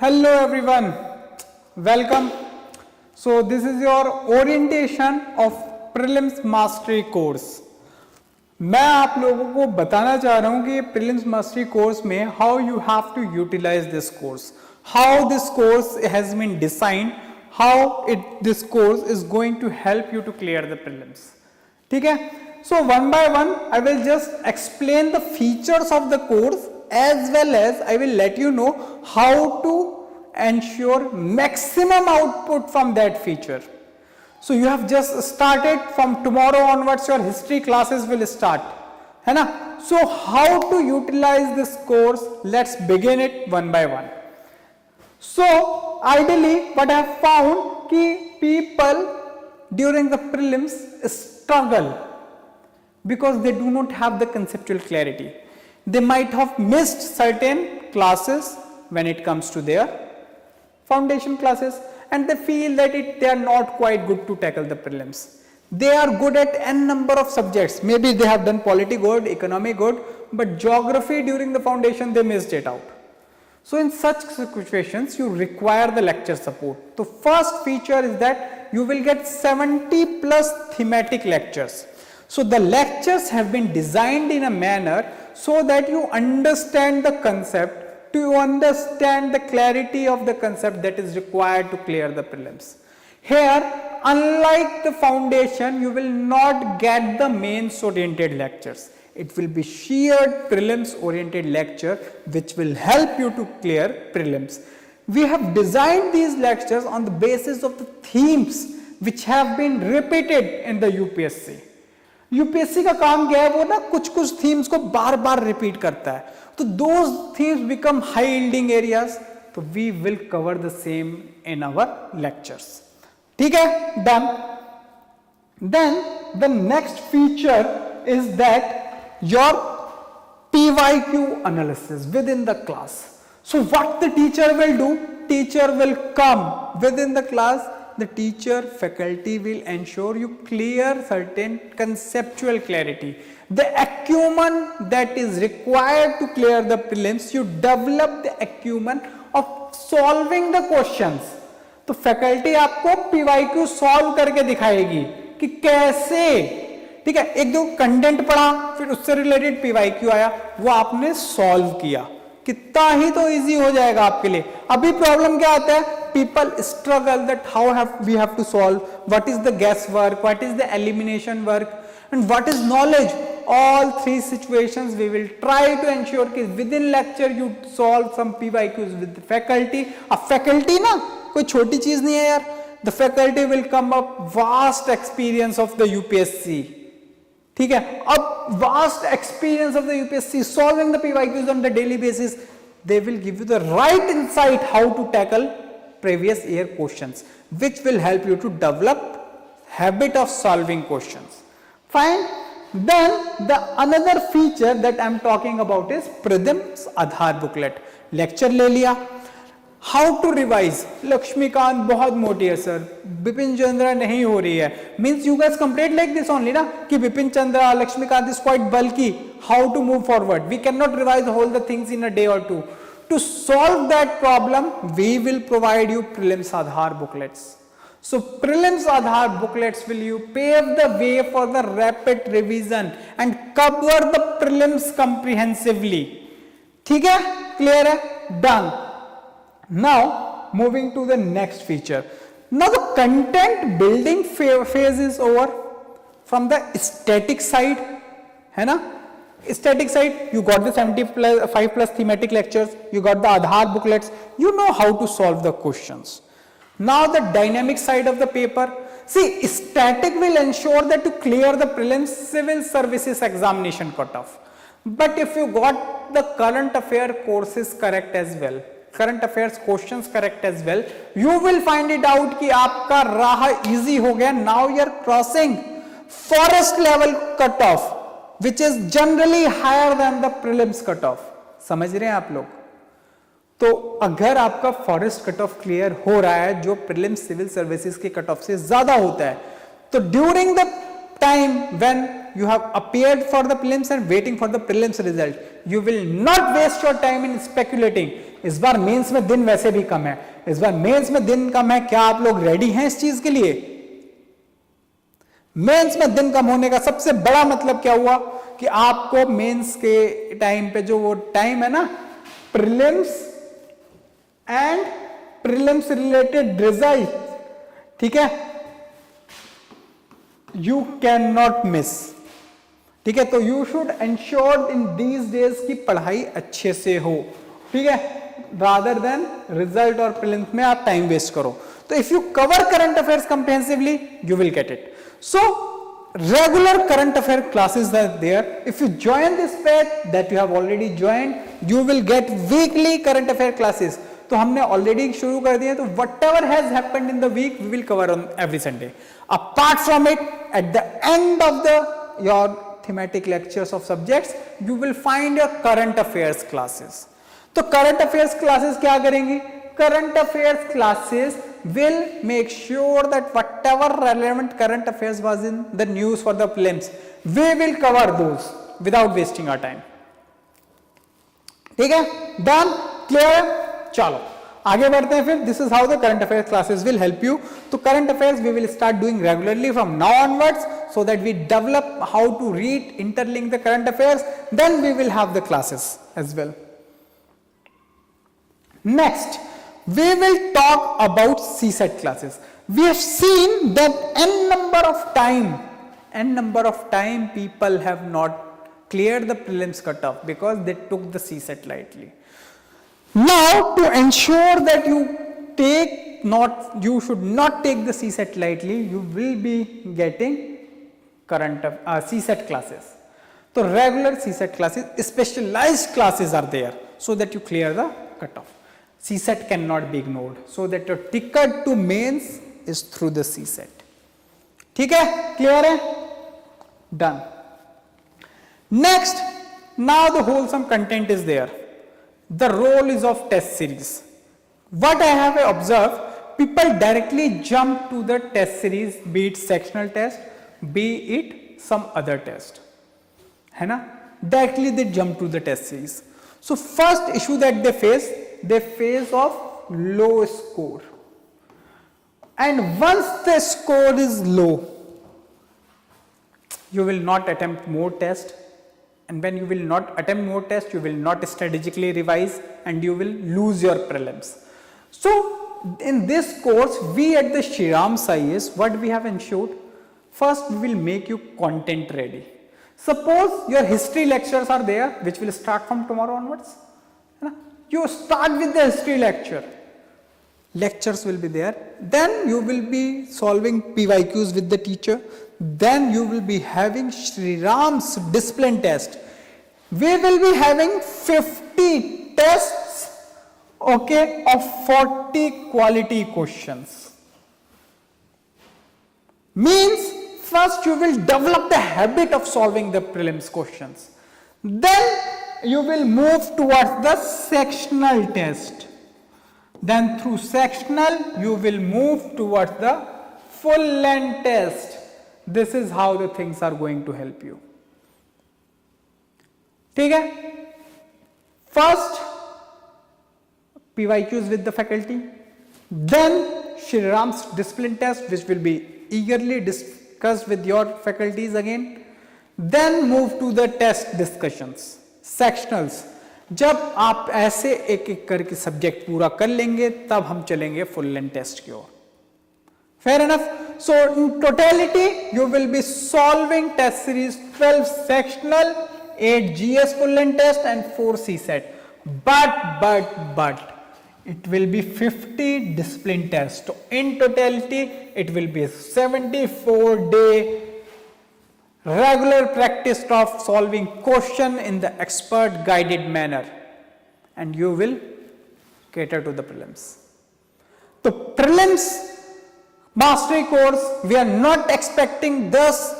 Hello everyone, welcome. So this is your orientation of Prelims Mastery course. मैं आप लोगों को बताना चाह रहा हूँ कि Prelims Mastery course में how you have to utilize this course, how this course has been designed, how this course is going to help you to clear the prelims. ठीक है? So one by one I will just explain the features of the course as well as I will let you know how to ensure maximum output from that feature. So you have just started, from tomorrow onwards your history classes will start, है ना? So how to utilize this course? Let's begin it one by one. So ideally what I have found कि people during the prelims struggle because they do not have the conceptual clarity. They might have missed certain classes when it comes to their foundation classes, and they feel that they are not quite good to tackle the prelims. They are good at n number of subjects. Maybe they have done polity good, economy good, but geography during the foundation they missed it out. So in such situations you require the lecture support. The first feature is that you will get 70 plus thematic lectures. So the lectures have been designed in a manner so that you understand the concept, to understand the clarity of the concept that is required to clear the prelims. Here, unlike the foundation, you will not get the mains oriented lectures. It will be sheer prelims oriented lecture which will help you to clear prelims. We have designed these lectures on the basis of the themes which have been repeated in the UPSC. UPSC का काम क्या है, वो ना कुछ कुछ themes को बार बार repeat करता है, तो those themes become high yielding areas, तो we will cover the same in our lectures. ठीक है, done. Then the next feature is that your PYQ analysis within the class. So what the teacher will do, teacher will come within the class. The teacher, faculty will ensure you clear certain conceptual clarity. The acumen that is required to clear the prelims, you develop the acumen of solving the questions. तो faculty आपको PYQ solve करके दिखाएगी कि कैसे, ठीक है, एक दो कंटेंट पढ़ा फिर उससे रिलेटेड PYQ आया, वो आपने सॉल्व किया, कितना ही तो इजी हो जाएगा आपके लिए. अभी प्रॉब्लम क्या आता है, people struggle that how we have to solve, what is the guess work, what is the elimination work, and what is knowledge. All three situations we will try to ensure कि within lecture you solve some PYQs with the faculty. अब faculty ना कोई छोटी चीज नहीं है यार. The faculty will come up vast experience of the UPSC. ठीक है, अब vast experience of the UPSC solving the PYQs on the daily basis, they will give you the right insight how to tackle previous year questions, which will help you to develop habit of solving questions. Fine. Then the another feature that I am talking about is Prelims Aadhar booklet. Lecture ले लिया. How to revise? Laxmikant बहुत मोटी है sir, Bipin Chandra नहीं हो रही है. Means you guys complete like this only ना, कि Bipin Chandra, Laxmikant is quite bulky. How to move forward? We cannot revise all the things in a day or two. To solve that problem, we will provide you Prelims Aadhar booklets. So Prelims Aadhar booklets will you pave the way for the rapid revision and cover the prelims comprehensively. ठीक है, clear है, done. Now moving to the next feature. Now the content building phase is over. From the static side, है ना, static side you got the 75 plus thematic lectures, you got the Aadhar booklets, you know how to solve the questions. Now the dynamic side of the paper. See, static will ensure that to clear the prelims civil services examination cutoff. But if you got the current affair courses correct as well, current affairs questions correct as well, you will find it out कि आपका राह easy हो गया. Now you are crossing forest level cutoff, which is generally higher than the prelims cutoff. समझ रहे हैं आप लोग? तो अगर आपका फॉरेस्ट कट ऑफ क्लियर हो रहा है जो प्रीलिम्स सिविल सर्विसेज के कट ऑफ से ज्यादा होता है, तो during the time when you have appeared for the prelims and waiting for the prelims result. You will not waste your time in speculating. इस बार मेंस में दिन वैसे भी कम है, इस बार मेंस में दिन कम है, क्या आप लोग रेडी हैं इस चीज के लिए? मेंस में दिन कम होने का सबसे बड़ा मतलब क्या हुआ कि आपको मेंस के टाइम पे जो वो टाइम है ना, prelims and prelims related result, ठीक है, यू कैन नॉट मिस, ठीक है. तो you should ensure in these days की पढ़ाई अच्छे से हो, ठीक है, रादर देन रिजल्ट और प्रीलिम्स में आप टाइम वेस्ट करो. तो if you cover current affairs comprehensively you will get it. So regular current affair classes are there. If you join this batch that you have already joined, you will get weekly current affair classes. तो हमने already शुरू कर दिया, तो whatever has happened in the week we will cover on every Sunday. Apart from it, at the end of your thematic lectures of subjects, you will find your current affairs classes. तो current affairs classes क्या करेंगी? Current affairs classes will make sure that whatever relevant current affairs was in the news for the prelims, we will cover those without wasting our time. ठीक है, done, clear. चलो आगे बढ़ते हैं फिर. This is how the current affairs classes will help you. तो current affairs we will start doing regularly from now onwards, so that we develop how to read, interlink the current affairs. Then we will have the classes as well. Next, we will talk about CSAT classes. We have seen that n number of time people have not cleared the prelims cutoff because they took the CSAT lightly. Now, to ensure that you should not take the CSAT lightly, you will be getting CSAT classes. So regular CSAT classes, specialized classes are there so that you clear the cutoff. CSAT cannot be ignored, so that your ticket to mains is through the CSAT. ठीक है, clear है, done. Next, now the wholesome content is there. The role is of test series. What I have observed, people directly jump to the test series, be it sectional test, be it some other test, है ना? Directly they jump to the test series. So first issue that they face of low score, and once the score is low, you will not attempt more tests, and when you will not attempt more tests, you will not strategically revise and you will lose your prelims. So in this course, we at the SRIRAM IAS, what we have ensured, first we will make you content ready. Suppose your history lectures are there, which will start from tomorrow onwards. You start with the history lectures will be there, then you will be solving PYQs with the teacher, then you will be having SRIRAM's discipline test. We will be having 50 tests, okay, of 40 quality questions. Means first you will develop the habit of solving the prelims questions, then you will move towards the sectional test, then through sectional you will move towards the full length test. This is how the things are going to help you. ठीक है, first PYQs with the faculty, then SRIRAM's discipline test, which will be eagerly discussed with your faculties again, then move to the test discussions. सेक्शनल्स, जब आप ऐसे एक एक करके subject पूरा कर लेंगे तब हम चलेंगे फुल लेंथ टेस्ट की ओर. Fair enough. So in totality you will be solving test series 12 sectional, 8 GS full length test and 4 CSAT. But it will be 50 discipline tests. So in totality it will be a 74-day regular practice of solving question in the expert guided manner, and you will cater to the prelims. The prelims mastery course, we are not expecting this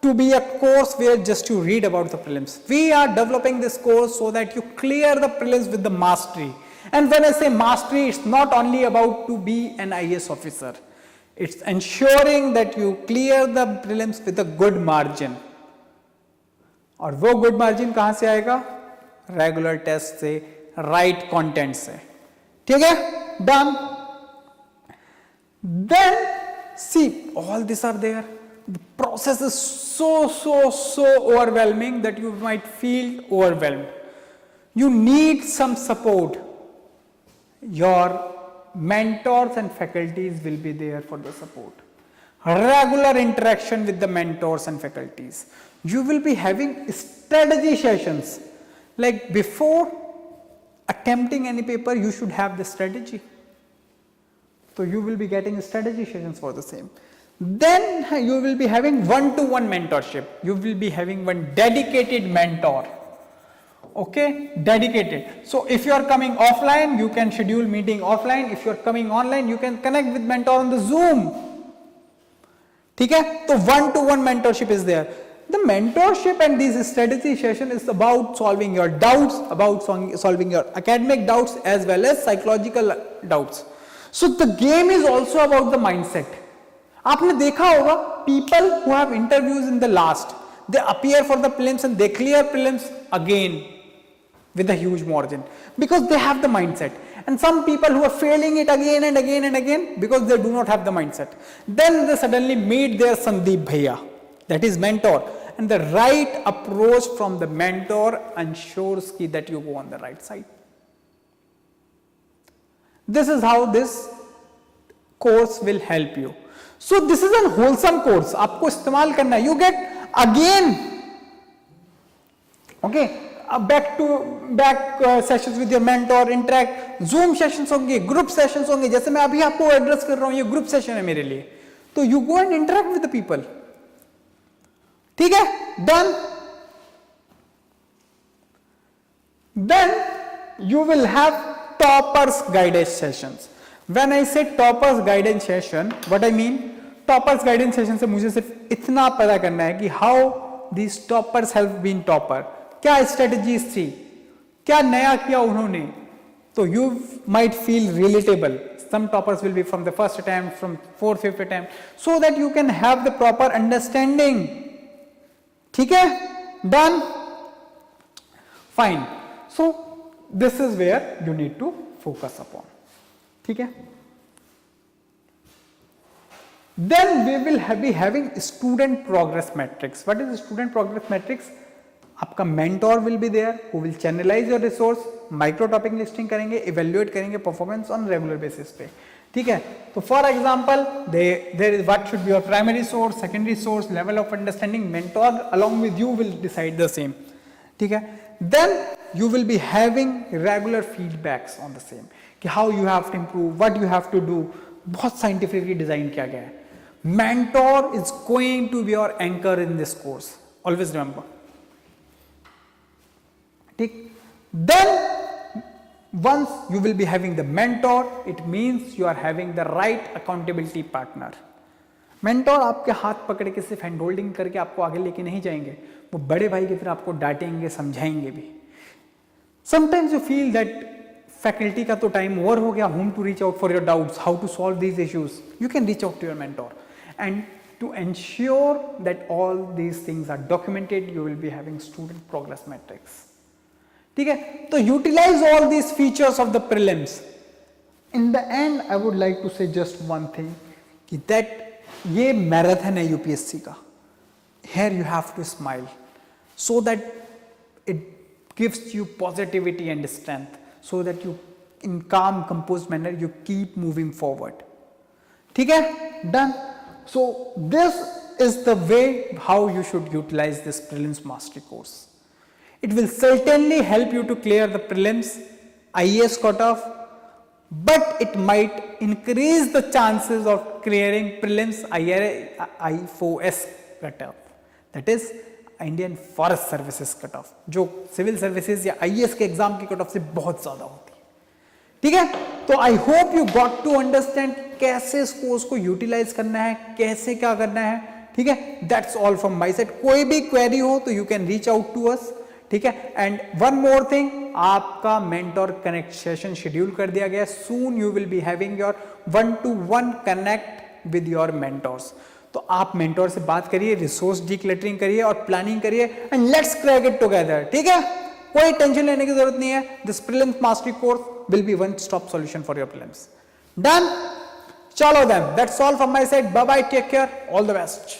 to be a course where just you read about the prelims. We are developing this course so that you clear the prelims with the mastery. And when I say mastery, it's not only about to be an IAS officer. It's ensuring that you clear the prelims with a good margin. और वो good margin कहां से आएगा? Regular test से, right content से. ठीक है, done. Then see all this are there. The process is so overwhelming that you might feel overwhelmed. You need some support. Your mentors and faculties will be there for the support. Regular interaction with the mentors and faculties. You will be having strategy sessions. Like before attempting any paper, you should have the strategy. So you will be getting strategy sessions for the same. Then you will be having one-to-one mentorship. You will be having one dedicated mentor. Okay, dedicated. So if you are coming offline, you can schedule meeting offline. If you are coming online, you can connect with mentor on the Zoom. ठीक है, तो one-to-one mentorship is there. The mentorship and these strategy session is about solving your doubts, about solving your academic doubts as well as psychological doubts. So the game is also about the mindset. आपने देखा होगा people who have interviews in the last, they appear for the prelims and they clear prelims again with a huge margin because they have the mindset. And some people who are failing it again and again and again because they do not have the mindset. Then they suddenly meet their Sandeep Bhaiya, that is mentor, and the right approach from the mentor ensures that you go on the right side. This is how this course will help you. So this is a wholesome course. आपको इस्तेमाल करना है. You get again, okay, back sessions with your mentor, interact, Zoom sessions होंगे, group sessions होंगे. जैसे मैं अभी आपको एड्रेस कर रहा हूँ, ये ग्रुप सेशन है मेरे लिए. तो you go and interact with the people. ठीक है, done. Then you will have toppers guidance sessions. When I say toppers guidance session, what I mean? Toppers guidance session से मुझे सिर्फ इतना पता करना है कि how these toppers have been topper. क्या strategies थी, क्या नया किया उन्होंने. तो you might feel relatable. Some toppers will be from the first attempt, from 4th, 5th attempt, so that you can have the proper understanding. ठीक है, done, fine. So this is where you need to focus upon. ठीक है. Then we will be having student progress metrics. What is student progress metrics? आपका mentor will be there who will channelize your resource, micro topic listing करेंगे, evaluate करेंगे performance on regular basis पे. ठीक है. तो for example, there is what should be your primary source, secondary source, level of understanding. Mentor along with you will decide the same. ठीक है. Then you will be having regular feedbacks on the same. कि how you have to improve, what you have to do. बहुत scientifically design किया गया है. Mentor is going to be your anchor in this course. Always remember. ठीक. Then once you will be having the mentor, it means you are having the right accountability partner. Mentor आपके हाथ पकड़ के सिर्फ hand holding करके आपको आगे लेके नहीं जाएंगे. वो बड़े भाई की तरह आपको डांटेंगे, समझाएंगे भी. Sometimes you feel that faculty का तो टाइम ओवर हो गया. Whom to reach out for your doubts, how to solve these issues. You can reach out to your mentor. And to ensure that all these things are documented, you will be having student progress metrics. ठीक है. तो utilize all these features of the prelims. In the end, I would like to say just one thing, कि that ये marathon है UPSC का. Here you have to smile, so that it gives you positivity and strength, so that you, in calm, composed manner, you keep moving forward. ठीक है, done. So this is the way how you should utilize this prelims mastery course. It will certainly help you to clear the prelims IAS cutoff, but it might increase the chances of clearing prelims I4S cutoff, that is Indian Forest Services cutoff, जो civil services या IAS के exam की cutoff से बहुत ज्यादा होती है. ठीक है. तो I hope you got to understand कैसे इस कोर्स को यूटिलाइज करना है, कैसे क्या करना है. ठीक है. That's all from my side. कोई भी क्वेरी हो तो you can reach out to us. ठीक है. एंड वन मोर थिंग, आपका मेंटोर कनेक्ट सेशन शेड्यूल कर दिया गया. Soon you will be having your 1-to-1 connect with your mentors. तो आप मेंटोर से बात करिए, रिसोर्स डिक्लटरिंग करिए और प्लानिंग करिए and let's crack it together. ठीक है, कोई टेंशन लेने की जरूरत नहीं है। This prelims mastery course will be one stop solution for your prelims. Done, चलो then, that's all from my side. Bye bye, take care, all the best.